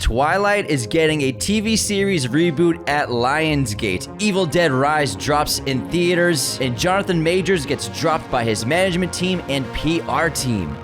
Twilight is getting a TV series reboot at Lionsgate. Evil Dead Rise drops in theaters, and Jonathan Majors gets dropped by his management team and PR team.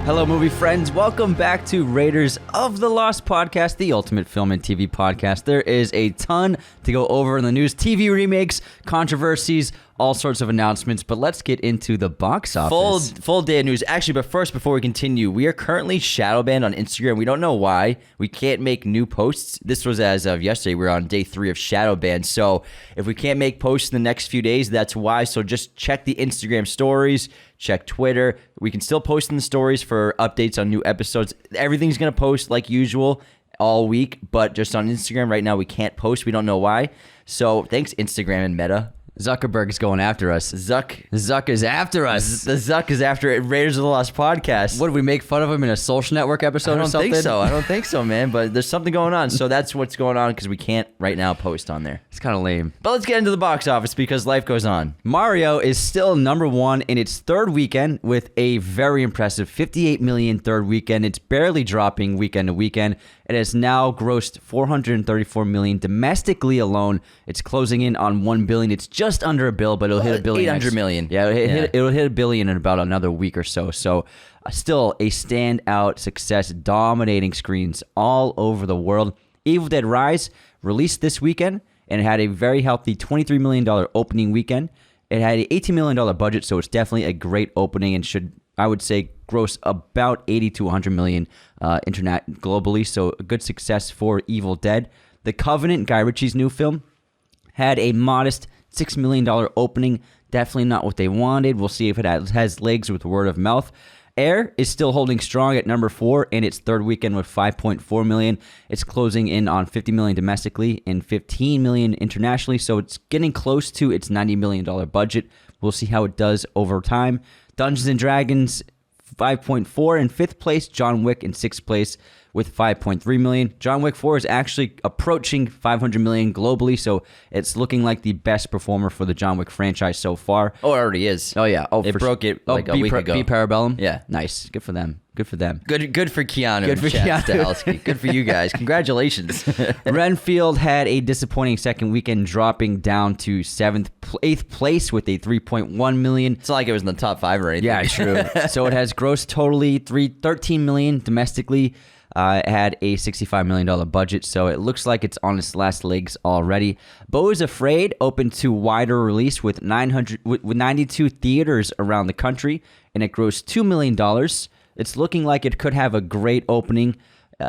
Hello, movie friends. Welcome back to Raiders of the Lost podcast, the ultimate film and TV podcast. There is a ton to go over in the news. TV remakes, controversies, all sorts of announcements, but let's get into the box office. Full day of news. Actually, but first, before we continue, we are currently shadow banned on Instagram. We don't know why. We can't make new posts. This was as of yesterday. We're on day 3 of shadow ban. So if we can't make posts in the next few days, that's why. So just check the Instagram stories, check Twitter. We can still post in the stories for updates on new episodes. Everything's going to post like usual all week, but just on Instagram right now, we can't post. We don't know why. So thanks, Instagram and Meta. Zuckerberg's going after us. Zuck is after us. The Zuck is after Raiders of the Lost podcast. What, did we make fun of him in a Social Network episode or something? I don't think so, man. But there's something going on. So that's what's going on because we can't right now post on there. It's kind of lame. But let's get into the box office because life goes on. Mario is still number 1 in its third weekend with a very impressive 58 million third weekend. It's barely dropping weekend to weekend. It has now grossed 434 million domestically alone. It's closing in on 1 billion. It's just under a bill, but it'll hit a billion. 800 million. Yeah, it'll hit a billion in about another week or so. So still a standout success, dominating screens all over the world. Evil Dead Rise released this weekend and it had a very healthy $23 million opening weekend. It had an $18 million budget, so it's definitely a great opening and should, I would say, gross about 80 to 100 million internet globally. So a good success for Evil Dead. The Covenant, Guy Ritchie's new film, had a modest $6 million opening. Definitely not what they wanted. We'll see if it has legs with word of mouth. Air is still holding strong at number 4 in its third weekend with 5.4 million. It's closing in on 50 million domestically and 15 million internationally, so it's getting close to its $90 million budget. We'll see how it does over time. Dungeons and Dragons, 5.4 in 5th place. John Wick in 6th place with 5.3 million. John Wick 4 is actually approaching 500 million globally, so it's looking like the best performer for the John Wick franchise so far. Oh, it already is. Oh, yeah. Oh, it broke it like a week ago. B Parabellum? Yeah. Nice. Good for them. Good for them. Good for Keanu. Good for Keanu. Stahelski. Good for you guys. Congratulations. Renfield had a disappointing second weekend, dropping down to 8th place with a 3.1 million. It's not like it was in the top 5 or anything. Yeah, true. So it has grossed totally 13 million domestically. It had a $65 million budget, so it looks like it's on its last legs already. Beau is Afraid opened to wider release with 92 theaters around the country, and it grossed $2 million. It's looking like it could have a great opening.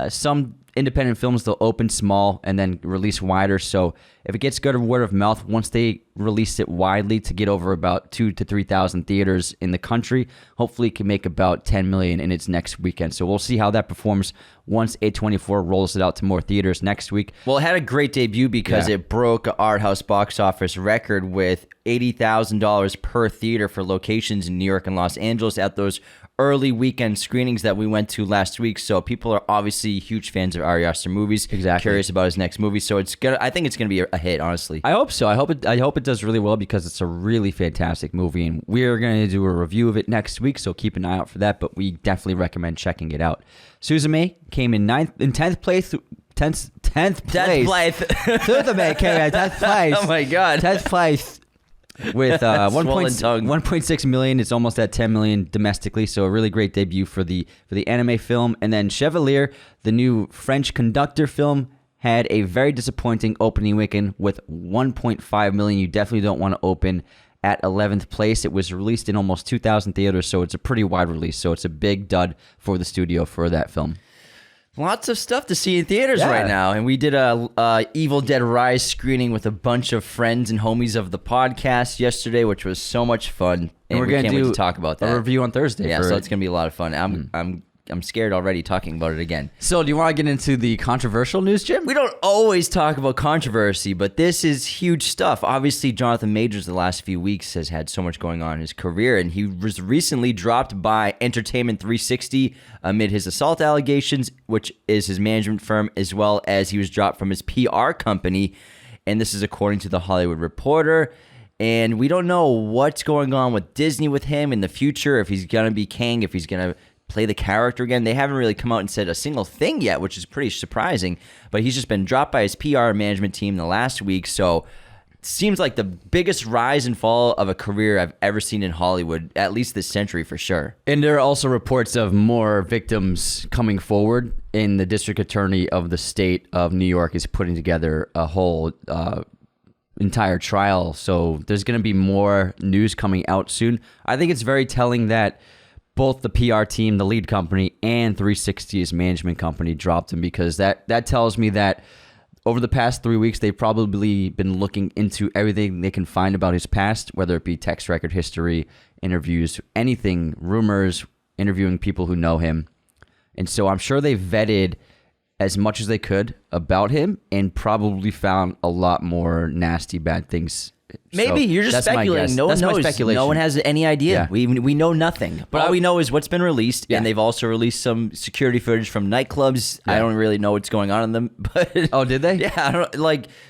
Some independent films, they'll open small and then release wider. So if it gets good word of mouth, once they release it widely to get over about 2,000 to 3,000 theaters in the country, hopefully it can make about 10 million in its next weekend. So we'll see how that performs once A24 rolls it out to more theaters next week. Well, it had a great debut because it broke an art house box office record with $80,000 per theater for locations in New York and Los Angeles at those early weekend screenings that we went to last week. So people are obviously huge fans of Ari Aster movies. Exactly. Curious about his next movie. So I think it's gonna be a hit, honestly. I hope so. I hope it does really well because it's a really fantastic movie, and we're gonna do a review of it next week. So keep an eye out for that. But we definitely recommend checking it out. Suzume came in 10th place. 10th place. Suzume came in 10th place. Oh my God. 10th place. With 1.6 million, it's almost at 10 million domestically, so a really great debut for the anime film. And then Chevalier, the new French conductor film, had a very disappointing opening weekend with 1.5 million. You definitely don't want to open at 11th place. It was released in almost 2,000 theaters, so it's a pretty wide release. So it's a big dud for the studio for that film. Lots of stuff to see in theaters right now. And we did a Evil Dead Rise screening with a bunch of friends and homies of the podcast yesterday, which was so much fun. And we're going to wait to talk about that. A review on Thursday. Yeah, so it's going to be a lot of fun. I'm scared already talking about it again. So do you want to get into the controversial news, Jim? We don't always talk about controversy, but this is huge stuff. Obviously, Jonathan Majors the last few weeks has had so much going on in his career, and he was recently dropped by Entertainment 360 amid his assault allegations, which is his management firm, as well as he was dropped from his PR company. And this is according to The Hollywood Reporter. And we don't know what's going on with Disney with him in the future, if he's going to be Kang, if he's going to play the character again. They haven't really come out and said a single thing yet, which is pretty surprising. But he's just been dropped by his PR management team the last week. So it seems like the biggest rise and fall of a career I've ever seen in Hollywood, at least this century for sure. And there are also reports of more victims coming forward. And the district attorney of the state of New York is putting together a whole entire trial. So there's going to be more news coming out soon. I think it's very telling that both the PR team, the lead company, and 360's management company dropped him, because that tells me that over the past 3 weeks, they've probably been looking into everything they can find about his past, whether it be text record history, interviews, anything, rumors, interviewing people who know him. And so I'm sure they vetted as much as they could about him and probably found a lot more nasty, bad things. Maybe So you're just that's my speculating. guess. No one That's my knows. speculation. No one has any idea. Yeah. We know nothing. But all we know is what's been released, Yeah. and they've also released some security footage from nightclubs. Yeah. I don't really know what's going on in them. But Oh, did they? Yeah,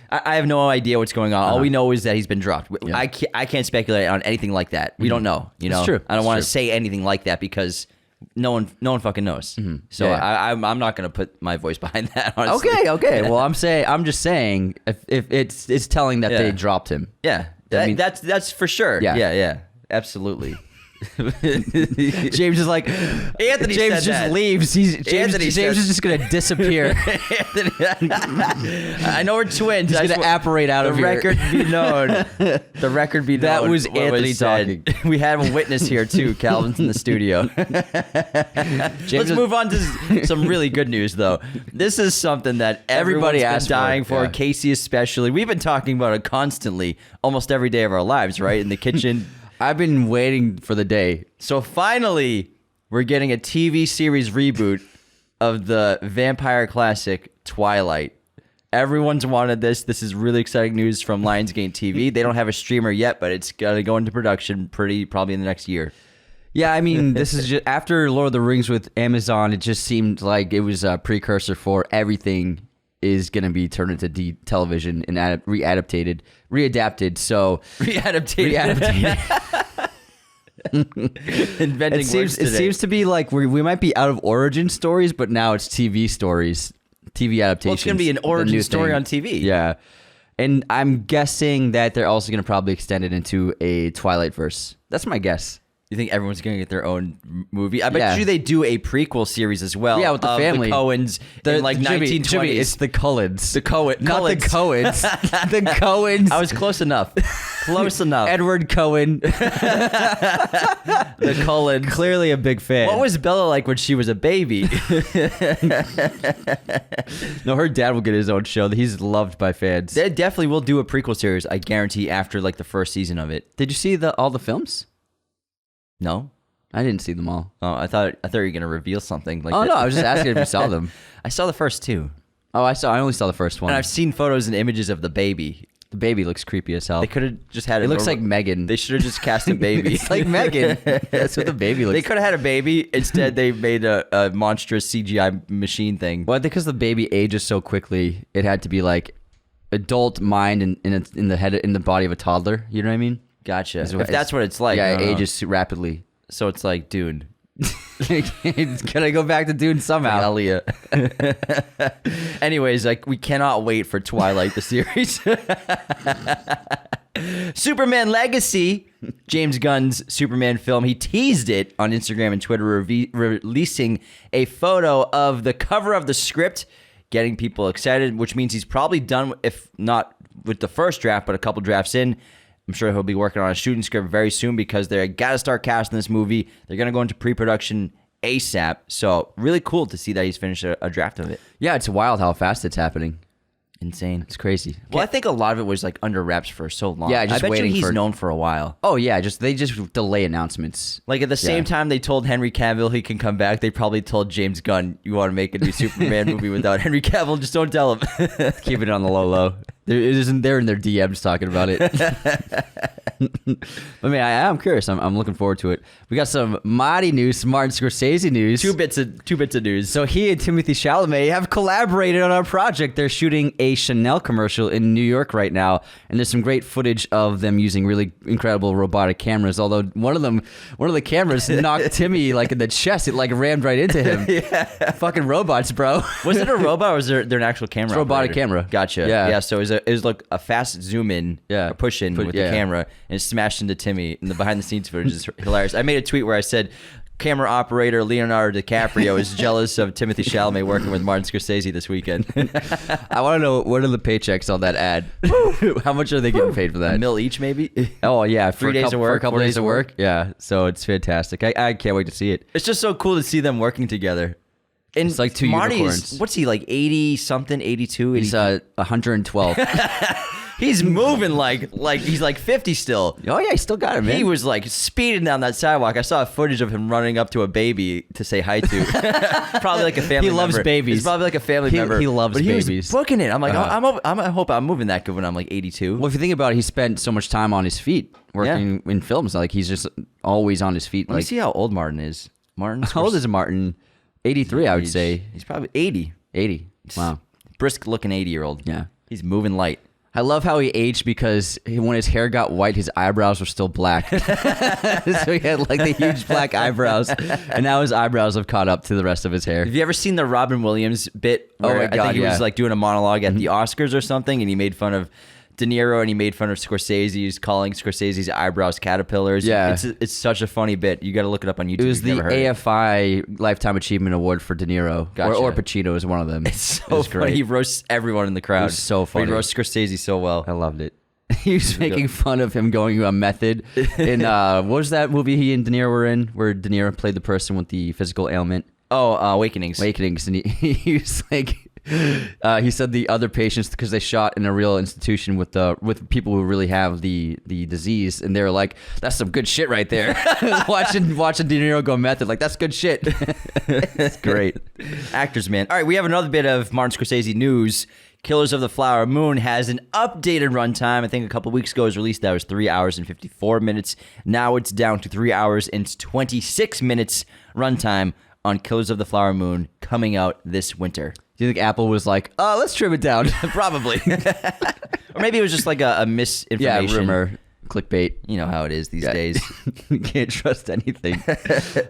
I have no idea what's going on. All we know is that he's been dropped. Yeah. I can't speculate on anything like that. We don't know. You know, It's true. I don't It's want to true. say anything like that because no one fucking knows. So Yeah. I'm not gonna put my voice behind that. Honestly. Okay. Well, I'm just saying if it's telling that Yeah. they dropped him. Yeah, That means- that's for sure. Yeah. Yeah, absolutely. James is like, Anthony James said just that. leaves. Anthony James said- is just gonna disappear. I know we're twins. He's I gonna swear- apparate out the of here. record be known. The record be known. That was what Anthony said. We have a witness here too. Calvin's in the studio. Let's move on to some really good news, though. This is something that Everybody everybody's asked been for, dying for. yeah. Casey especially. We've been talking about it constantly, almost every day of our lives, right? In the kitchen. I've been waiting for the day. So finally, we're getting a TV series reboot of the vampire classic Twilight. Everyone's wanted this. This is really exciting news from Lionsgate TV. They don't have a streamer yet, but it's going to go into production probably in the next year. Yeah, I mean, this is just after Lord of the Rings with Amazon. It just seemed like it was a precursor for everything is going to be turned into television and readapted. So Readaptated. Inventing it words today. seems to be like we might be out of origin stories, but now it's TV stories, TV adaptations. Well, it's going to be an the origin new story thing. on TV. Yeah, and I'm guessing that they're also going to probably extend it into a Twilight verse. That's my guess. You think everyone's going to get their own movie? I bet Yeah. you they do a prequel series as well. Yeah, with the of family. The Coens in like Jimmy, 1920s. it's the Cullens. The Coens. Not the Coens. The Coens. I was close enough. Close enough. Edward Cohen. The Cullens. Clearly a big fan. What was Bella like when she was a baby? No, her dad will get his own show. He's loved by fans. They definitely will do a prequel series, I guarantee, after like the first season of it. Did you see all the films? No? I didn't see them all. Oh, I thought you were gonna reveal something like Oh that. no, I was just asking if you saw them. I saw the first two. Oh, I only saw the first one. And I've seen photos and images of the baby. The baby looks creepy as hell. They could have just had It looks like Megan. They should have just cast a baby. It's like Megan. That's what the baby looks They like. could have had a baby. Instead, they made a monstrous CGI machine thing. Well, I think because the baby ages so quickly, it had to be like adult mind in the head in the body of a toddler. You know what I mean? Gotcha. Is If what- that's what it's like. Yeah, I it don't know. ages rapidly. So it's like Dune. It's gonna go back to Dune somehow. Aaliyah. Anyways, like we cannot wait for Twilight the series. Superman Legacy, James Gunn's Superman film. He teased it on Instagram and Twitter, releasing a photo of the cover of the script, getting people excited, which means he's probably done, if not with the first draft, but a couple drafts in. I'm sure he'll be working on a shooting script very soon because they got to start casting this movie. They're going to go into pre-production ASAP. So really cool to see that he's finished a draft of it. Yeah, it's wild how fast it's happening. Insane. It's crazy. Well, I think a lot of it was like under wraps for so long. Yeah, just I bet waiting you he's for- known for a while. Oh yeah, they just delay announcements. Like at the same time they told Henry Cavill he can come back, they probably told James Gunn, you want to make a new Superman movie without Henry Cavill, just don't tell him. Keep it on the low. They're in their DMs talking about it. But man, I'm curious. I'm looking forward to it. We got some mighty news, some Martin Scorsese news. Two bits of news. So he and Timothée Chalamet have collaborated on our project. They're shooting a Chanel commercial in New York right now, and there's some great footage of them using really incredible robotic cameras. Although one of the cameras knocked Timmy like in the chest. It like rammed right into him. Yeah. Fucking robots, bro. Was it a robot or was there an actual camera? It's a robotic operator? camera. Gotcha. Yeah. So it was like a fast zoom in, a push in with the camera, and it smashed into Timmy. And the behind the scenes footage is hilarious. I made a tweet where I said, camera operator Leonardo DiCaprio is jealous of Timothée Chalamet working with Martin Scorsese this weekend. I want to know, what are the paychecks on that ad? How much are they getting paid for that? $1 million each, maybe? Oh, yeah. For 3 days of work. For a couple days of work. Yeah. So it's fantastic. I can't wait to see it. It's just so cool to see them working together. And it's like two unicorns. What's he, like 80 something, 82? He's 112. He's moving like he's like 50 still. Oh, yeah, he still got it, man. He was like speeding down that sidewalk. I saw footage of him running up to a baby to say hi to. Probably like a family member. He loves babies. He's probably like a family member. He loves babies. He was booking it. I'm like, I hope I'm moving that good when I'm like 82. Well, if you think about it, he spent so much time on his feet working in films. Like, he's just always on his feet. Let me see how old Martin is. How old is Martin? 83, I would say. He's probably 80. 80. Wow. Brisk looking 80-year-old. Yeah. He's moving light. I love how he aged because when his hair got white, his eyebrows were still black. So he had like the huge black eyebrows, and now his eyebrows have caught up to the rest of his hair. Have you ever seen the Robin Williams bit? Where my God, I think he was like doing a monologue at the Oscars or something, and he made fun of De Niro and he made fun of Scorsese. He's calling Scorsese's eyebrows caterpillars. Yeah. It's such a funny bit. You got to look it up on YouTube. It was the AFI Lifetime Achievement Award for De Niro. Gotcha. Or Pacino is one of them. It's so funny. He roasts everyone in the crowd. It was so funny. But he roasts Scorsese so well. I loved it. He was making fun of him going to a method. In what was that movie he and De Niro were in, where De Niro played the person with the physical ailment? Oh, Awakenings. And he was like, he said the other patients, because they shot in a real institution with people who really have the disease, and they were like, "That's some good shit right there." watching De Niro go method, like, that's good shit. It's great. Actors, man. All right, we have another bit of Martin Scorsese news. Killers of the Flower Moon has an updated runtime. I think a couple weeks ago it was released. That was 3 hours and 54 minutes. Now it's down to 3 hours and 26 minutes runtime on Killers of the Flower Moon, coming out this winter. Do you think Apple was like, let's trim it down? Probably. Or maybe it was just like a misinformation. Yeah, rumor. Clickbait. You know how it is these days. You can't trust anything.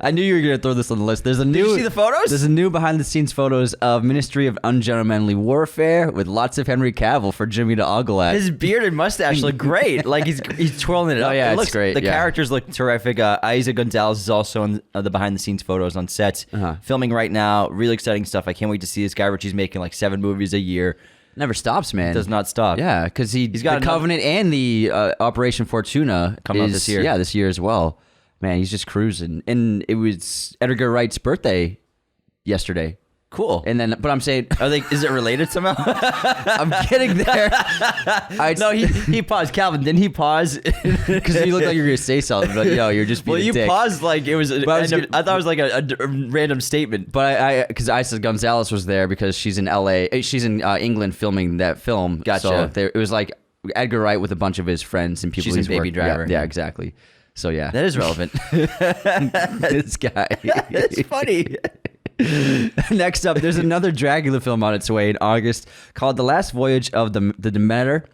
I knew you were going to throw this on the list. Did you see the photos? There's a new behind-the-scenes photos of Ministry of Ungentlemanly Warfare with lots of Henry Cavill for Jimmy to ogle at. His beard and mustache look great. Like he's twirling it up. Oh, yeah, it's great. The characters look terrific. Isa Gonzalez is also in the behind-the-scenes photos on sets. Filming right now. Really exciting stuff. I can't wait to see this guy. Ritchie's making like 7 movies a year. Never stops, man. Does not stop. Yeah, because he's got the Covenant and the Operation Fortuna coming out this year. Yeah, this year as well. Man, he's just cruising. And it was Edgar Wright's birthday yesterday. Cool. And then, but I'm saying, is it related somehow? I'm getting there. No, he paused. Calvin, didn't he pause? Because you look like you're gonna say something, but yo, you're just being a dick. Paused like it was. I thought it was like a random statement. But because Isa Gonzalez was there because she's in LA. She's in England filming that film. Gotcha. So it was like Edgar Wright with a bunch of his friends and people. She's in Baby Driver. Yeah, exactly. So yeah, that is relevant. This guy. That's funny. Next up, there's another Dracula film on its way in August called The Last Voyage of the Demeter,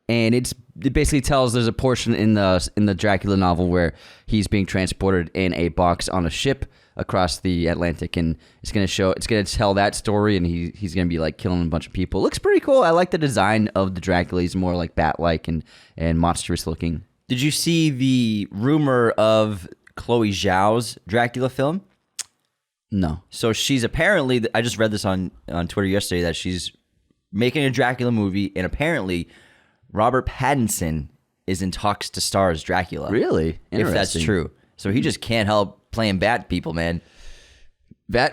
and it basically tells there's a portion in the Dracula novel where he's being transported in a box on a ship across the Atlantic, and it's gonna tell that story, and he's gonna be like killing a bunch of people. Looks pretty cool. I like the design of the Dracula. He's more like bat-like and monstrous looking. Did you see the rumor of Chloe Zhao's Dracula film? No. So she's apparently, I just read this on Twitter yesterday, that she's making a Dracula movie, and apparently Robert Pattinson is in talks to star as Dracula. Really? If that's true. So he just can't help playing bat people, man.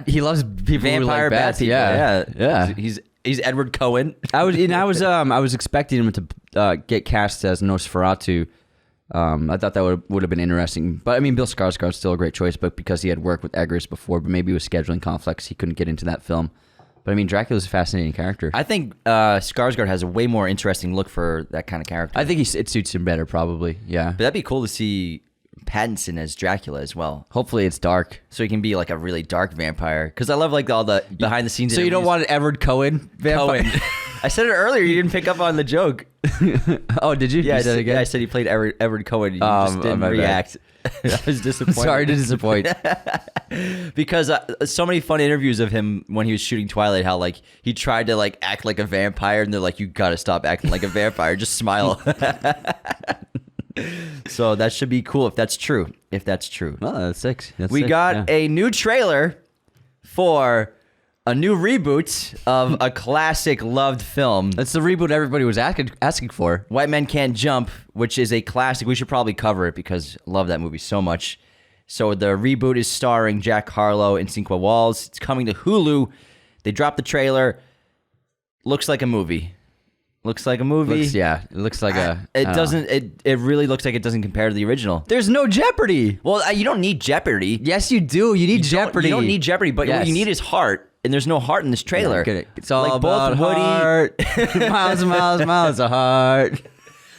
He loves people Vampire who like bat bats. people. Yeah. He's Edward Cohen. I was expecting him to get cast as Nosferatu. I thought that would have been interesting. But I mean, Bill Skarsgård's still a great choice, but because he had worked with Eggers before, but maybe with scheduling conflicts, he couldn't get into that film. But I mean, Dracula's a fascinating character. I think Skarsgård has a way more interesting look for that kind of character. I think it suits him better, probably. Yeah. But that'd be cool to see Pattinson as Dracula as well. Hopefully it's dark. So he can be like a really dark vampire. Because I love like all the behind the scenes. So you don't want an Edward Cohen vampire? Cohen. I said it earlier. You didn't pick up on the joke. Oh, did you? Yeah, You said it again? I said he played Edward Cohen. You just didn't react. I was disappointed. Sorry to disappoint. Because so many fun interviews of him when he was shooting Twilight, how like he tried to like act like a vampire, and they're like, "You gotta stop acting like a vampire. Just smile." So that should be cool if that's true. If that's true. Well, that's sick. We got a new trailer for a new reboot of a classic loved film. That's the reboot everybody was asking for. White Men Can't Jump, which is a classic. We should probably cover it because I love that movie so much. So the reboot is starring Jack Harlow and Cinque Walls. It's coming to Hulu. They dropped the trailer. Looks like a movie. Looks like a movie. It looks like a... It doesn't... It really looks like it doesn't compare to the original. There's no Jeopardy. Well, you don't need Jeopardy. Yes, you do. You need Jeopardy. You don't need Jeopardy, but what you need is heart. And there's no heart in this trailer. It's all like about both Woody, heart. Miles and miles and miles of heart.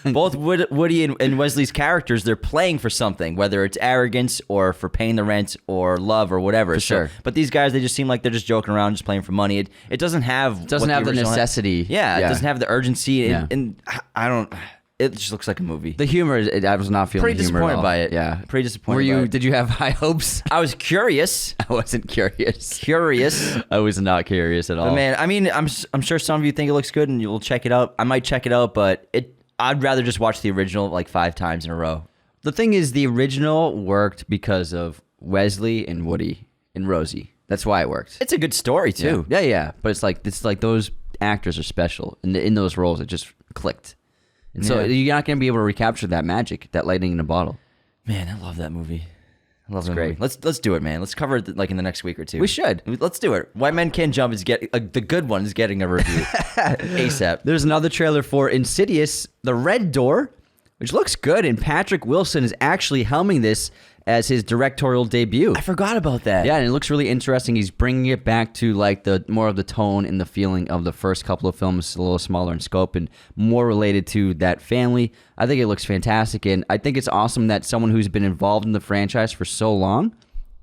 Both Woody and Wesley's characters, they're playing for something, whether it's arrogance or for paying the rent or love or whatever. For sure. But these guys, they just seem like they're just joking around, just playing for money. It doesn't have... It doesn't have the necessity. Yeah, it doesn't have the urgency. Yeah. And I don't... It just looks like a movie. The humor, I was not feeling Pretty the humor at disappointed all. by it. Yeah. Pretty disappointed by it. Did you have high hopes? I was curious. I wasn't curious. Curious. I was not curious at all. But man, I mean, I'm sure some of you think it looks good and you'll check it out. I might check it out, but I'd rather just watch the original like 5 times in a row. The thing is, the original worked because of Wesley and Woody and Rosie. That's why it worked. It's a good story too. Yeah. But it's like those actors are special. And in those roles, it just clicked. And so you're not going to be able to recapture that magic, that lightning in a bottle. Man, I love that movie. I love that great. movie. Let's do it, man. Let's cover it like in the next week or two. We should. Let's do it. White Men Can't Jump is the good one is getting a review ASAP. There's another trailer for Insidious, The Red Door, which looks good, and Patrick Wilson is actually helming this as his directorial debut. I forgot about that. Yeah, and it looks really interesting. He's bringing it back to like the more of the tone and the feeling of the first couple of films, a little smaller in scope and more related to that family. I think it looks fantastic, and I think it's awesome that someone who's been involved in the franchise for so long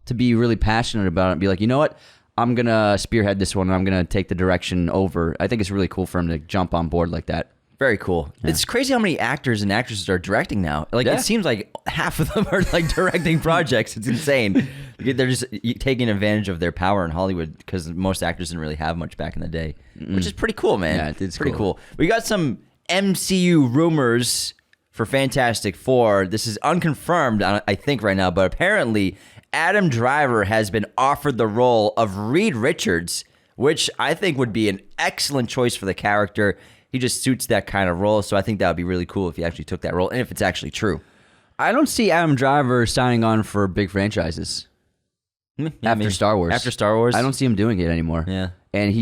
to be really passionate about it and be like, you know what? I'm going to spearhead this one and I'm going to take the direction over. I think it's really cool for him to jump on board like that. Very cool. Yeah. It's crazy how many actors and actresses are directing now. Like it seems like half of them are like directing projects. It's insane. They're just taking advantage of their power in Hollywood because most actors didn't really have much back in the day, which is pretty cool, man. Yeah, it's pretty cool. We got some MCU rumors for Fantastic Four. This is unconfirmed, I think, right now, but apparently Adam Driver has been offered the role of Reed Richards, which I think would be an excellent choice for the character. He just suits that kind of role, so I think that would be really cool if he actually took that role, and if it's actually true. I don't see Adam Driver signing on for big franchises after Star Wars. After Star Wars? I don't see him doing it anymore. Yeah. And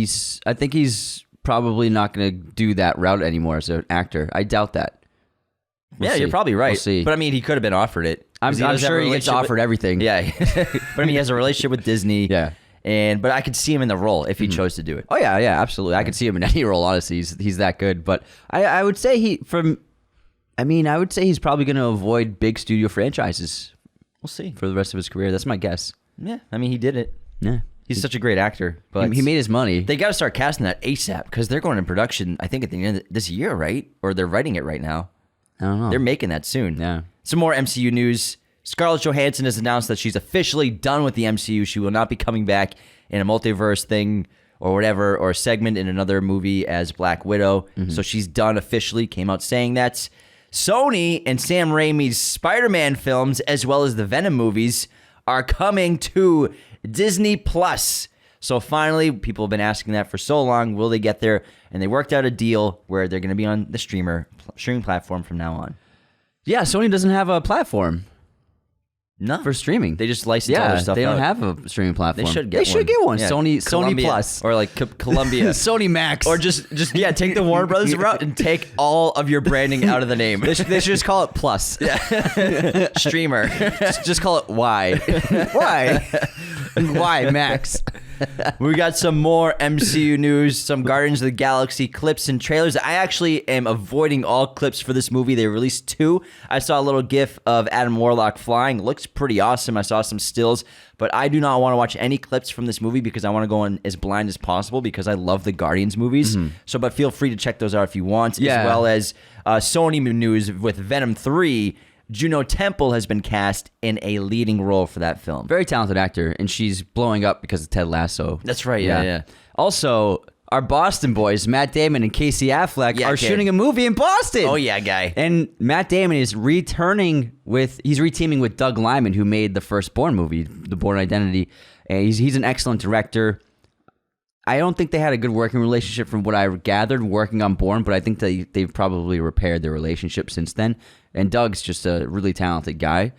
I think he's probably not going to do that route anymore as an actor. I doubt that. We'll see. You're probably right. We'll see. But I mean, he could have been offered it. I'm sure he gets offered everything. Yeah. But I mean, he has a relationship with Disney. Yeah. But I could see him in the role if he chose to do it. Oh yeah, absolutely. I could see him in any role. Honestly, he's that good. But I would say he's probably going to avoid big studio franchises. We'll see For the rest of his career. That's my guess. Yeah, I mean, he did it. Yeah, he's such a great actor. But he made his money. They got to start casting that ASAP because they're going in production. I think at the end of this year, right? Or they're writing it right now. I don't know. They're making that soon. Yeah. Some more MCU news. Scarlett Johansson has announced that she's officially done with the MCU. She will not be coming back in a multiverse thing or whatever, or a segment in another movie as Black Widow. So she's done officially, came out saying that. Sony and Sam Raimi's Spider-Man films, as well as the Venom movies, are coming to Disney+. So finally, people have been asking that for so long. Will they get there? And they worked out a deal where they're going to be on the streaming platform from now on. Yeah, Sony doesn't have a platform. No, for streaming. They just license all their stuff. They don't out. have a streaming platform. They should get one. Yeah. Columbia, Sony Plus or like Columbia, Sony Max, or just take the Warner Brothers route and take all of your branding out of the name. They should just call it Plus. Yeah. Streamer. just call it Y. Y Max. We got some more MCU news, some Guardians of the Galaxy clips and trailers. I actually am avoiding all clips for this movie. They released 2. I saw a little gif of Adam Warlock flying. Looks pretty awesome. I saw some stills, but I do not want to watch any clips from this movie because I want to go in as blind as possible because I love the Guardians movies. So, but feel free to check those out if you want, as well as Sony news with Venom 3. Juno Temple has been cast in a leading role for that film. Very talented actor, and she's blowing up because of Ted Lasso. That's right, yeah. Also, our Boston boys, Matt Damon and Casey Affleck, are shooting a movie in Boston. Oh, yeah, guy. And Matt Damon is reteaming with Doug Liman, who made the first Bourne movie, The Bourne Identity. And he's an excellent director. I don't think they had a good working relationship from what I gathered working on Bourne, but I think they've probably repaired their relationship since then. And Doug's just a really talented guy.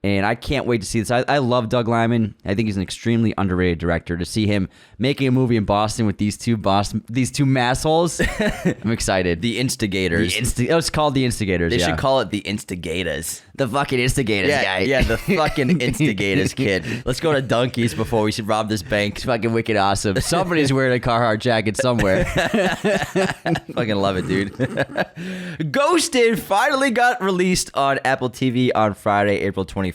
And I can't wait to see this. I love Doug Liman. I think he's an extremely underrated director. To see him making a movie in Boston with these two massholes, I'm excited. The Instigators. It's called The Instigators. They should call it The Instigators. The fucking Instigators guy. Yeah, the fucking Instigators kid. Let's go to Dunkies before we should rob this bank. It's fucking wicked awesome. Somebody's wearing a Carhartt jacket somewhere. Fucking love it, dude. Ghosted finally got released on Apple TV on Friday, April 21st.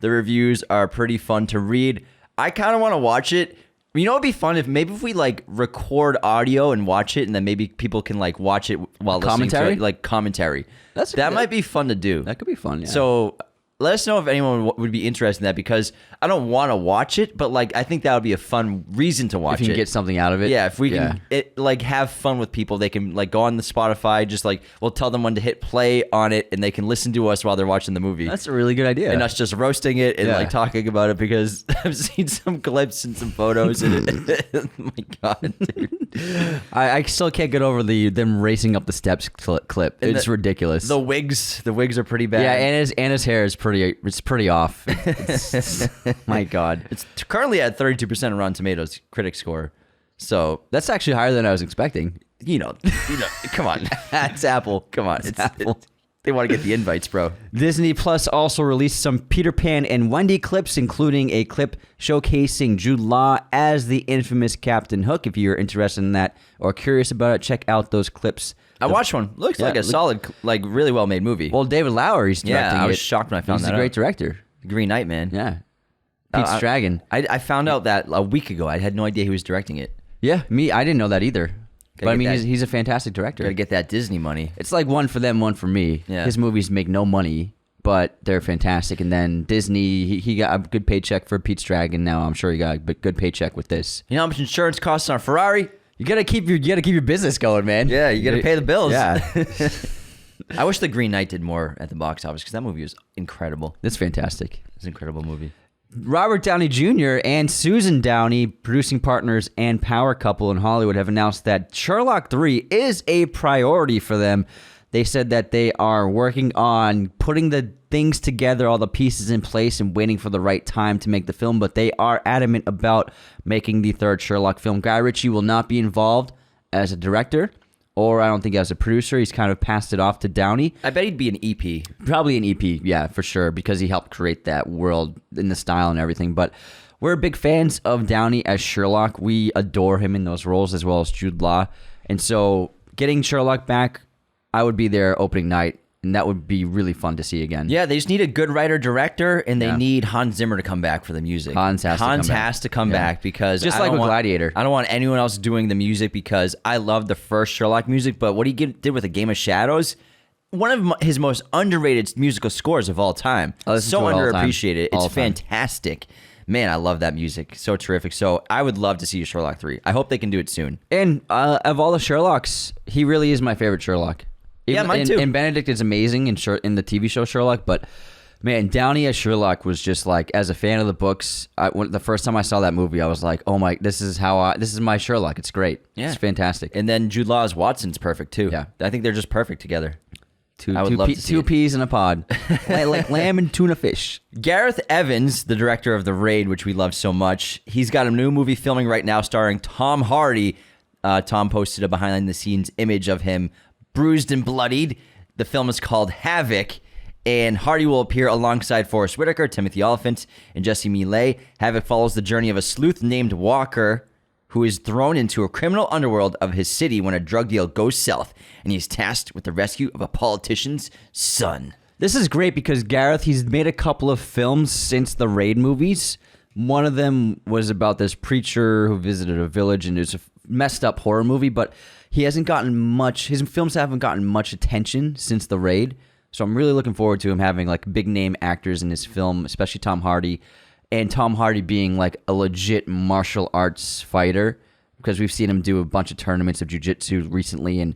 The reviews are pretty fun to read. I kind of want to watch it. You know, it'd be fun if we like record audio and watch it, and then maybe people can like watch it while listening to it, like commentary. That might be fun to do. That could be fun. Yeah. So let us know if anyone would be interested in that, because I don't want to watch it, but like I think that would be a fun reason to watch it. If you can get something out of it. Yeah, if we can like have fun with people, they can like go on the Spotify, just like we'll tell them when to hit play on it, and they can listen to us while they're watching the movie. That's a really good idea. And us just roasting it and like talking about it, because I've seen some clips and some photos and oh my god, dude. I still can't get over them racing up the steps clip. And it's ridiculous. The wigs are pretty bad. Yeah, and his hair is pretty off. My god. It's currently at 32% on Rotten Tomatoes critic score. So that's actually higher than I was expecting. You know, come on. It's Apple. Come on. It's Apple. They want to get the invites, bro. Disney Plus also released some Peter Pan and Wendy clips, including a clip showcasing Jude Law as the infamous Captain Hook. If you're interested in that or curious about it, check out those clips. I watched one. Looks like a solid, like really well made movie. Well, David Lowery's directing it. I was shocked when I found that out. He's a great director. Green Knight, man. Yeah. Pete's Dragon. I found out that a week ago. I had no idea he was directing it. Yeah, I didn't know that either. But I mean, he's a fantastic director. Gotta get that Disney money. It's like one for them, one for me. Yeah. His movies make no money, but they're fantastic. And then Disney, he got a good paycheck for Pete's Dragon. Now I'm sure he got a good paycheck with this. You know how much insurance costs on a Ferrari? You gotta keep your business going, man. Yeah, you gotta pay the bills. Yeah. I wish The Green Knight did more at the box office, because that movie was incredible. It's fantastic. It's an incredible movie. Robert Downey Jr. and Susan Downey, producing partners and power couple in Hollywood, have announced that Sherlock 3 is a priority for them. They said that they are working on putting the things together, all the pieces in place, and waiting for the right time to make the film, but they are adamant about making the third Sherlock film. Guy Ritchie will not be involved as a director, or I don't think as a producer. He's kind of passed it off to Downey. I bet he'd be an EP. Probably an EP, yeah, for sure, because he helped create that world in the style and everything. But we're big fans of Downey as Sherlock. We adore him in those roles, as well as Jude Law. And so getting Sherlock back, I would be there opening night, and that would be really fun to see again. Yeah, they just need a good writer-director, and they need Hans Zimmer to come back for the music. Hans has to come back because just like with Gladiator. I don't want anyone else doing the music, because I love the first Sherlock music, but what he did with A Game of Shadows, one of his most underrated musical scores of all time. So underappreciated. It's fantastic. Man, I love that music. So terrific. So I would love to see Sherlock 3. I hope they can do it soon. And of all the Sherlocks, he really is my favorite Sherlock. Mine too. And Benedict is amazing in the TV show Sherlock, but man, Downey as Sherlock was just like, as a fan of the books, the first time I saw that movie, I was like, oh my, this is my Sherlock. It's great. Yeah. It's fantastic. And then Jude Law as Watson's perfect too. Yeah. I think they're just perfect together. Two peas in a pod, like lamb and tuna fish. Gareth Evans, the director of The Raid, which we love so much, he's got a new movie filming right now starring Tom Hardy. Tom posted a behind-the-scenes image of him bruised and bloodied. The film is called Havoc, And Hardy will appear alongside Forrest Whitaker, Timothy Olyphant, and Jesse Millet. Havoc follows the journey of a sleuth named Walker, who is thrown into a criminal underworld of his city when a drug deal goes south, and he is tasked with the rescue of a politician's son. This is great because Gareth, he's made a couple of films since the Raid movies. One of them was about this preacher who visited a village, and it was a messed up horror movie, but he hasn't gotten much, his films haven't gotten much attention since the Raid. So I'm really looking forward to him having like big name actors in his film, especially Tom Hardy, and Tom Hardy being like a legit martial arts fighter, because we've seen him do a bunch of tournaments of jiu-jitsu recently, and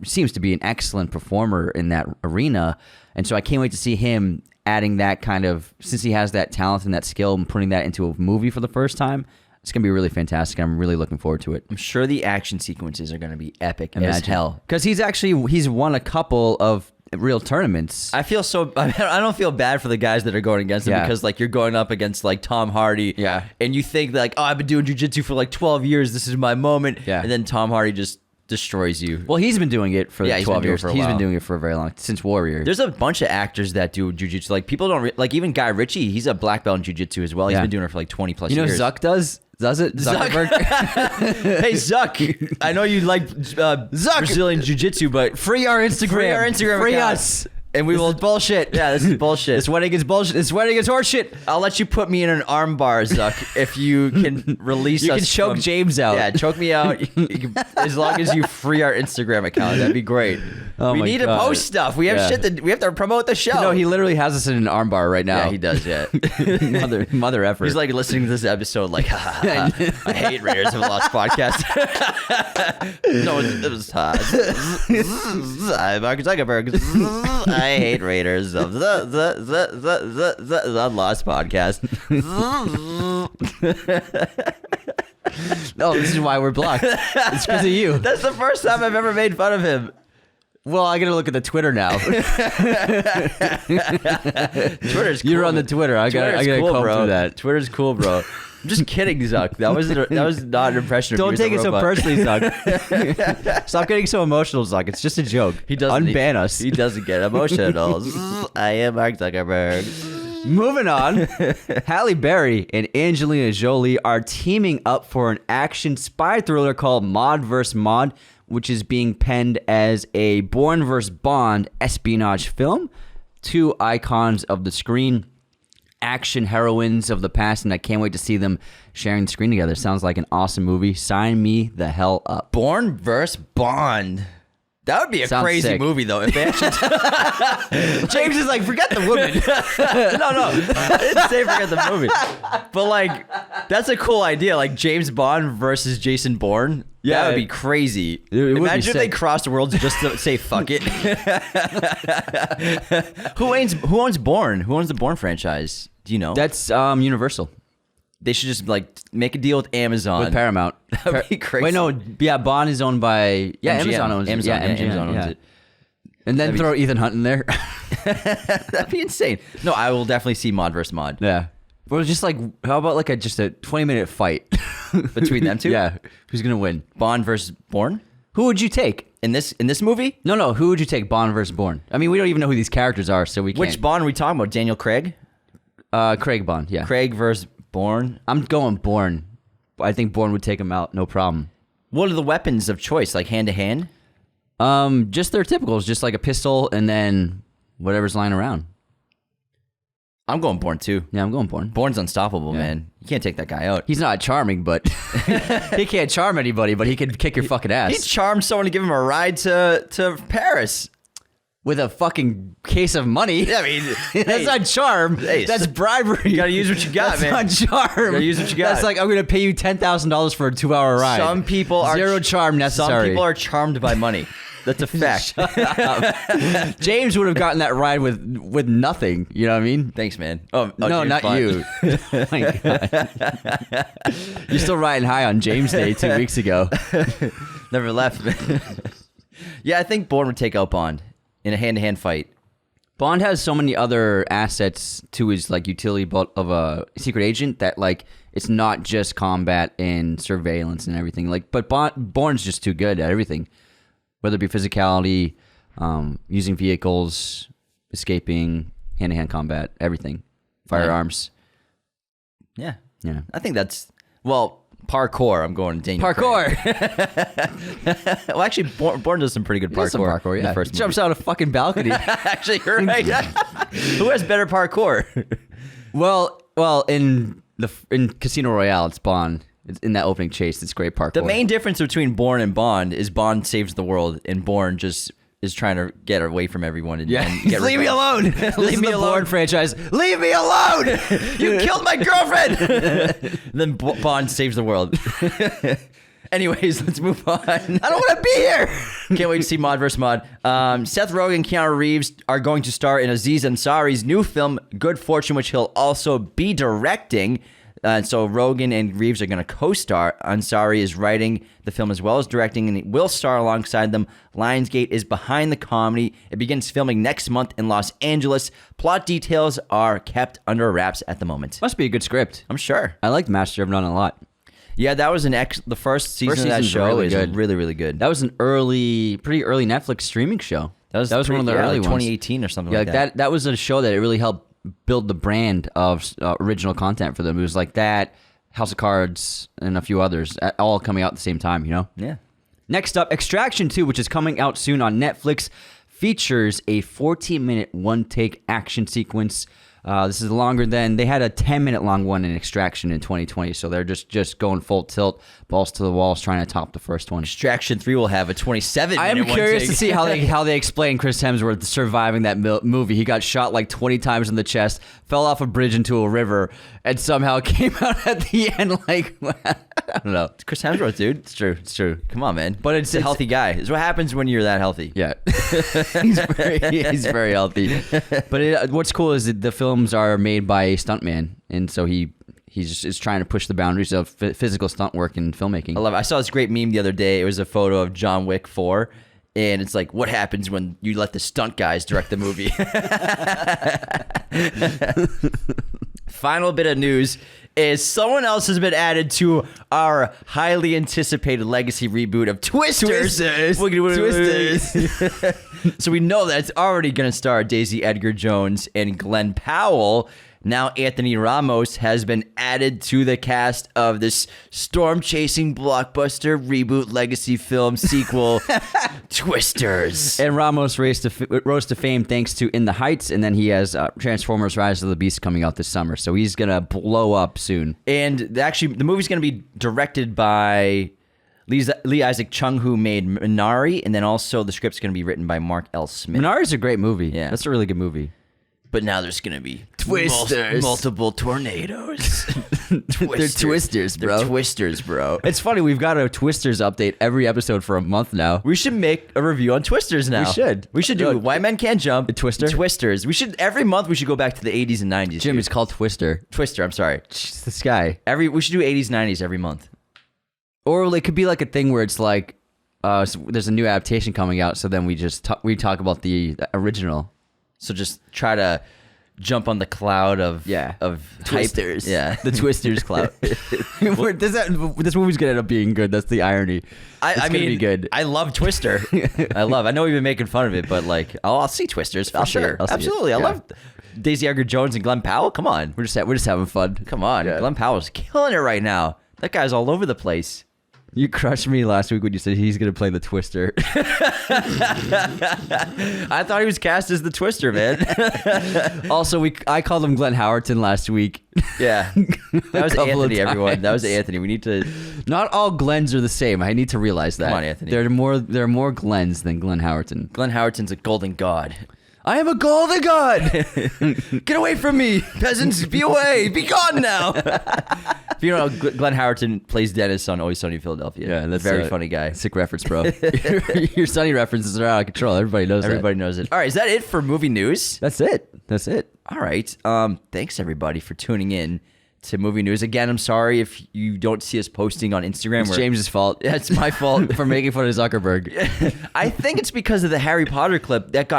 seems to be an excellent performer in that arena. And so I can't wait to see him adding that kind of, since he has that talent and that skill, and putting that into a movie for the first time. It's going to be really fantastic. I'm really looking forward to it. I'm sure the action sequences are going to be epic as hell. Because he's won a couple of real tournaments. I don't feel bad for the guys that are going against him, because like you're going up against like Tom Hardy, and you think like, oh, I've been doing jiu-jitsu for like 12 years, this is my moment, and then Tom Hardy just destroys you. Well, he's been doing it for 12 years. He's been doing it for a very long, since Warrior. There's a bunch of actors that do jiu-jitsu. Like people don't like, even Guy Ritchie, he's a black belt in jiu-jitsu as well. He's been doing it for like 20 plus years. You know Zuck does it? Zuckerberg? Hey, Zuck. I know you like Brazilian jiu-jitsu, but free our Instagram. Free account. us. And we will bullshit. Yeah, this is bullshit. This wedding is bullshit. This wedding is horseshit. I'll let you put me in an arm bar, Zuck, if you can release us. You can choke James out. Yeah, choke me out. As long as you free our Instagram account, that'd be great. We need to post stuff. We have shit that we have to promote the show. No, he literally has us in an arm bar right now. Yeah, he does. Yeah, mother effort. He's like listening to this episode, like, I hate Raiders of the Lost podcast. No, it was I'm Mark Zuckerberg. I hate Raiders of the Lost podcast. No, this is why we're blocked. It's because of you. That's the first time I've ever made fun of him. Well, I gotta look at the Twitter now. Twitter's cool. You're on the Twitter. I gotta cool, comb bro. through that. Twitter's cool, bro. I'm just kidding, Zuck. That was not an impression of you. Don't take it so personally, Zuck. Stop getting so emotional, Zuck. It's just a joke. He doesn't unban us. He doesn't get emotional. I am Mark Zuckerberg. Moving on, Halle Berry and Angelina Jolie are teaming up for an action spy thriller called Maud vs. Maud, which is being penned as a Bourne vs. Bond espionage film. Two icons of the screen, action heroines of the past, and I can't wait to see them sharing the screen together. Sounds like an awesome movie. Sign me the hell up. Bourne vs. Bond. That would be a crazy sick. Movie, though. If they actually James is like, forget the woman. No. I didn't say forget the movie. But, like, that's a cool idea. Like, James Bond versus Jason Bourne. Yeah, that would be crazy. Imagine if they crossed worlds just to say fuck it. Who owns Bourne? Who owns the Bourne franchise? Do you know? That's Universal. They should just like make a deal with Amazon. With Paramount. That would be crazy. Wait, no. Yeah, Bond is owned by... Yeah, MGM. Amazon owns it. Amazon owns it. And then throw Ethan Hunt in there. That'd be insane. No, I will definitely see Maud versus Maud. Yeah. Well, just like, how about like just a 20-minute fight? Between them two? Yeah. Who's going to win? Bond versus Bourne? Who would you take? In this movie? No. Who would you take, Bond versus Bourne? I mean, we don't even know who these characters are, so we can't. Which Bond are we talking about? Daniel Craig? Craig Bond, yeah. Craig versus Bourne? I'm going Bourne. I think Bourne would take him out, no problem. What are the weapons of choice? Like hand-to-hand? Just their typicals, just like a pistol and then whatever's lying around. I'm going Bourne too. Yeah, I'm going Bourne. Bourne's unstoppable, man. You can't take that guy out. He's not charming, but he can't charm anybody, but he can kick your fucking ass. He charmed someone to give him a ride to Paris. With a fucking case of money. Yeah, I mean, that's not charm. That's bribery. You gotta use what you got, man. That's not charm. You gotta use what you got. That's like, I'm gonna pay you $10,000 for a 2-hour ride. Some people are zero charm necessary. Some people are charmed by money. That's a fact. James would have gotten that ride with nothing. You know what I mean? Thanks, man. No, not fun. You. Oh my God. You're still riding high on James Day 2 weeks ago. Never left. Yeah, I think Bourne would take out Bond in a hand-to-hand fight. Bond has so many other assets to his like utility of a secret agent that like it's not just combat and surveillance and everything. Like, but Bourne's just too good at everything, whether it be physicality, using vehicles, escaping, hand-to-hand combat, everything, firearms. Yeah. Yeah. I think that's, well, parkour. I'm going Daniel Parkour. Craig. Well, actually, Bourne does some pretty good He does some parkour. yeah. In the first Jumps out a fucking balcony. Actually, you're right. Who has better parkour? well, in Casino Royale, it's Bond. It's in that opening chase. It's great parkour. The main difference between Bourne and Bond is Bond saves the world, and Bourne just is trying to get away from everyone. And, and get leave me alone. Leave me alone. Bourne franchise. Leave me alone. You killed my girlfriend. Then Bond saves the world. Anyways, let's move on. I don't want to be here. Can't wait to see Mod vs. Mod. Seth Rogen and Keanu Reeves are going to star in Aziz Ansari's new film, Good Fortune, which he'll also be directing. So Rogen and Reeves are going to co-star. Ansari is writing the film as well as directing, and he will star alongside them. Lionsgate is behind the comedy. It begins filming next month in Los Angeles. Plot details are kept under wraps at the moment. Must be a good script. I'm sure. I liked Master of None a lot. Yeah, that was the first season of that show really is good. really, really good. That was pretty early Netflix streaming show. That was one of the early like ones. 2018 or something like that. That was a show that it really helped build the brand of original content for them. It was like that, House of Cards, and a few others, all coming out at the same time, you know? Yeah. Next up, Extraction 2, which is coming out soon on Netflix, features a 14-minute one-take action sequence. This is longer than they had a 10-minute long one in Extraction in 2020, so they're just going full tilt, balls to the walls, trying to top the first one. Extraction 3 will have a 27-minute I am curious to see how they explain Chris Hemsworth surviving that movie. He got shot like 20 times in the chest, fell off a bridge into a river, and somehow came out at the end like, I don't know. It's Chris Hemsworth, dude. It's true. Come on, man. But it's a healthy guy. It's what happens when you're that healthy. Yeah. he's very healthy. But what's cool is that the films are made by a stuntman, and so he just is trying to push the boundaries of physical stunt work and filmmaking. I love it. I saw this great meme the other day. It was a photo of John Wick 4, and it's like, what happens when you let the stunt guys direct the movie? Final bit of news is someone else has been added to our highly anticipated legacy reboot of Twisters. Twisters. So we know that it's already going to star Daisy Edgar Jones and Glenn Powell. Now Anthony Ramos has been added to the cast of this storm-chasing blockbuster reboot legacy film sequel, Twisters. And Ramos rose to fame thanks to In the Heights, and then he has Transformers: Rise of the Beast coming out this summer, so he's going to blow up soon. And actually, the movie's going to be directed by Lee Isaac Chung, who made Minari, and then also the script's going to be written by Mark L. Smith. Minari's a great movie. Yeah. That's a really good movie. But now there's going to be Twisters. Multiple tornadoes. They're Twisters, bro. They're Twisters, bro. It's funny, we've got a Twisters update every episode for a month now. We should make a review on Twisters now. We should do White Men Can't Jump. Twisters. Every month we should go back to the 80s and 90s. Jim, it's called Twister. Twister, I'm sorry. It's this guy. We should do 80s, 90s every month. Or it could be like a thing where it's like, there's a new adaptation coming out, so then we just we talk about the original. So just try to jump on the cloud of Twisters. Yeah, the Twisters cloud. This movie's gonna end up being good. That's the irony. I mean, be good. I love Twister. I know we've been making fun of it, but like, I'll see Twisters for sure. Absolutely, I love Daisy Edgar Jones and Glenn Powell. Come on, we're just having fun. Come on, Glenn Powell's killing it right now. That guy's all over the place. You crushed me last week when you said he's going to play the Twister. I thought he was cast as the Twister, man. Also, I called him Glenn Howerton last week. Yeah. That was Anthony, everyone. That was Anthony. We need to... Not all Glens are the same. I need to realize that. Come on, Anthony. There are more Glens than Glenn Howerton. Glenn Howerton's a golden god. I am a golden god. Get away from me, peasants! Be away! Be gone now! If you don't know, Glenn Howerton plays Dennis on Always Sunny in Philadelphia. Yeah, that's a very funny guy. Sick reference, bro. Your Sunny references are out of control. Everybody knows it. All right, is that it for movie news? That's it. All right. Thanks everybody for tuning in to movie news. Again, I'm sorry if you don't see us posting on Instagram. It's James's fault. Yeah, it's my fault for making fun of Zuckerberg. I think it's because of the Harry Potter clip that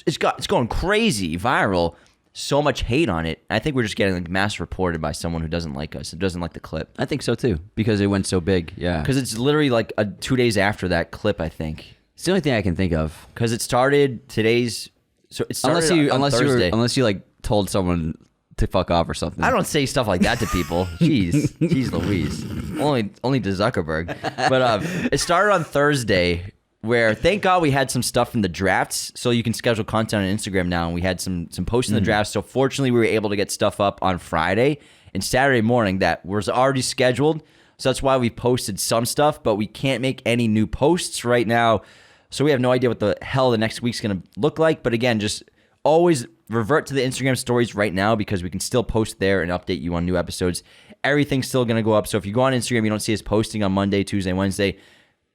it's going crazy viral. So much hate on it. I think we're just getting like mass reported by someone who doesn't like us, who doesn't like the clip. I think so too, because it went so big. Yeah, because it's literally like 2 days after that clip. I think it's the only thing I can think of. Because it started today's So it started on Thursday. Unless you like told someone to fuck off or something. I don't say stuff like that to people. Jeez Louise. Only to Zuckerberg. But it started on Thursday, where thank God we had some stuff from the drafts, so you can schedule content on Instagram now, and we had some posts in the drafts. So fortunately, we were able to get stuff up on Friday and Saturday morning that was already scheduled. So that's why we posted some stuff, but we can't make any new posts right now. So we have no idea what the hell the next week's going to look like. But again, just always revert to the Instagram stories right now, because we can still post there and update you on new episodes. Everything's still going to go up. So if you go on Instagram, you don't see us posting on Monday, Tuesday, Wednesday.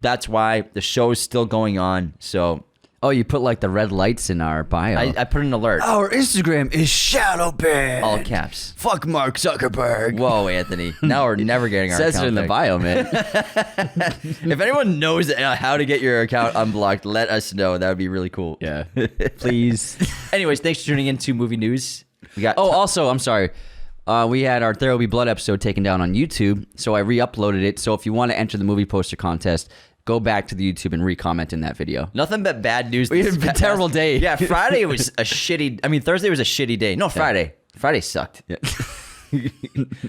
That's why the show is still going on. So... Oh, you put like the red lights in our bio. I put an alert. Our Instagram is shadow banned. All caps. Fuck Mark Zuckerberg. Whoa, Anthony. Now we're never getting our Says account it in the back. bio, man. If anyone knows how to get your account unblocked, let us know. That would be really cool. Yeah. Please. Anyways, thanks for tuning in to Movie News. We got Also, I'm sorry. We had our There Will Be Blood episode taken down on YouTube, so I re-uploaded it. So if you want to enter the movie poster contest, go back to the YouTube and re-comment in that video. nothing but bad news. We had a terrible day. Yeah, Friday was a shitty... I mean, Thursday was a shitty day. No, Friday. Friday sucked. Yeah.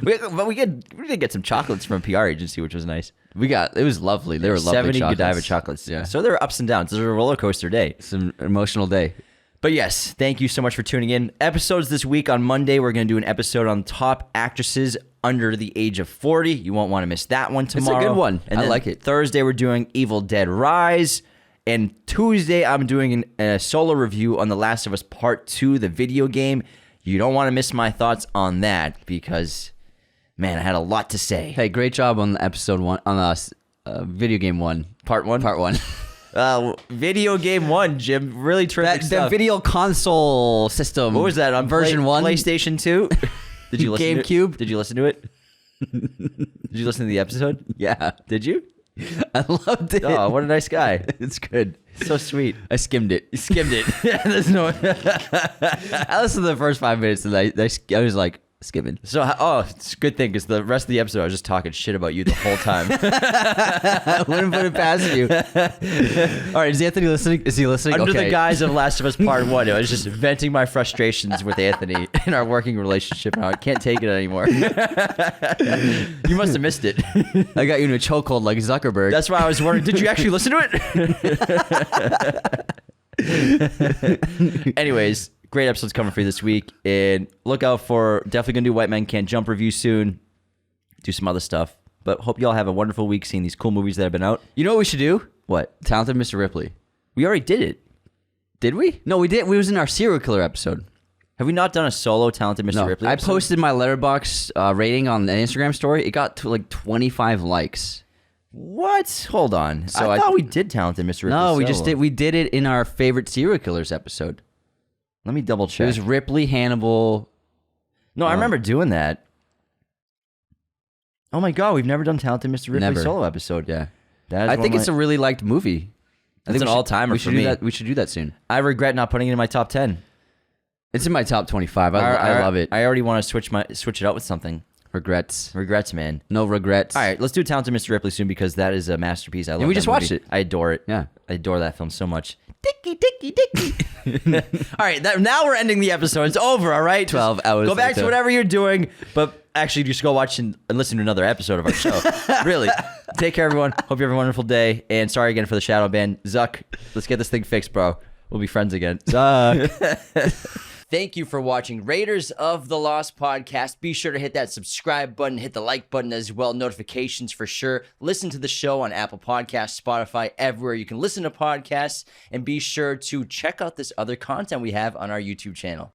But we did get some chocolates from a PR agency, which was nice. It was lovely. They were lovely 70 chocolates. Godiva chocolates. Yeah. So there were ups and downs. It was a roller coaster day. It's an emotional day. But yes, thank you so much for tuning in. Episodes this week on Monday, we're going to do an episode on top actresses under the age of 40. You won't want to miss that one tomorrow. It's a good one. And I then like it. Thursday, we're doing Evil Dead Rise. And Tuesday, I'm doing a solo review on The Last of Us Part 2, the video game. You don't want to miss my thoughts on that because, man, I had a lot to say. Hey, great job on episode 1, on video game 1. Part 1? Part 1. Video game 1, Jim. Really terrific The stuff. video console system. What was that on version 1? PlayStation 2? Did you listen GameCube? to it? Did you listen to it? Did you listen to the episode? Yeah. Did you? I loved it. Oh, what a nice guy. It's good. So sweet. I skimmed it. You skimmed it. Yeah, there's no... I listened to the first 5 minutes and I was like, skimming. So, it's a good thing because the rest of the episode I was just talking shit about you the whole time. I wouldn't put it past you. All right, is Anthony listening? Is he listening? Under Okay. the guise of Last of Us Part 1, I was just venting my frustrations with Anthony in our working relationship. Now I can't take it anymore. You must have missed it. I got you in a chokehold like Zuckerberg. That's why I was wondering, did you actually listen to it? Anyways, great episodes coming for you this week. And look out for, definitely going to do White Men Can't Jump review soon. Do some other stuff. But hope you all have a wonderful week seeing these cool movies that have been out. You know what we should do? What? Talented Mr. Ripley. We already did it. Did we? No, we did. We was in our serial killer episode. Have we not done a solo Talented Mr. No, Ripley I episode? posted my Letterboxd rating on an Instagram story. It got to like 25 likes. What? Hold on. So I thought we did Talented Mr. Ripley No, we solo. just did. We did it in our favorite serial killers episode. Let me double It check. was Ripley, Hannibal. No, I remember doing that. Oh my god, we've never done Talented Mr. Ripley Never. solo episode. Yeah, That is I one think of it's my- a really liked movie. I It's think an all-timer we for should me. do that. We should do that soon. I regret not putting it in my top 10. It's in my top 25. I love it. I already want to switch it out with something. Regrets. Regrets, man. No regrets. All right, let's do Talented Mr. Ripley soon because that is a masterpiece. I love we that just watched movie. it. I adore it. Yeah. I adore that film so much. Dicky, dicky, dicky. All right, now we're ending the episode. It's over, all right? 12 hours Go back to later. whatever you're doing, but actually just go watch and listen to another episode of our show. Really. Take care, everyone. Hope you have a wonderful day. And sorry again for the shadow ban. Zuck, let's get this thing fixed, bro. We'll be friends again. Zuck. Thank you for watching Raiders of the Lost podcast. Be sure to hit that subscribe button, hit the like button as well, notifications for sure. Listen to the show on Apple Podcasts, Spotify, everywhere you can listen to podcasts, and be sure to check out this other content we have on our YouTube channel.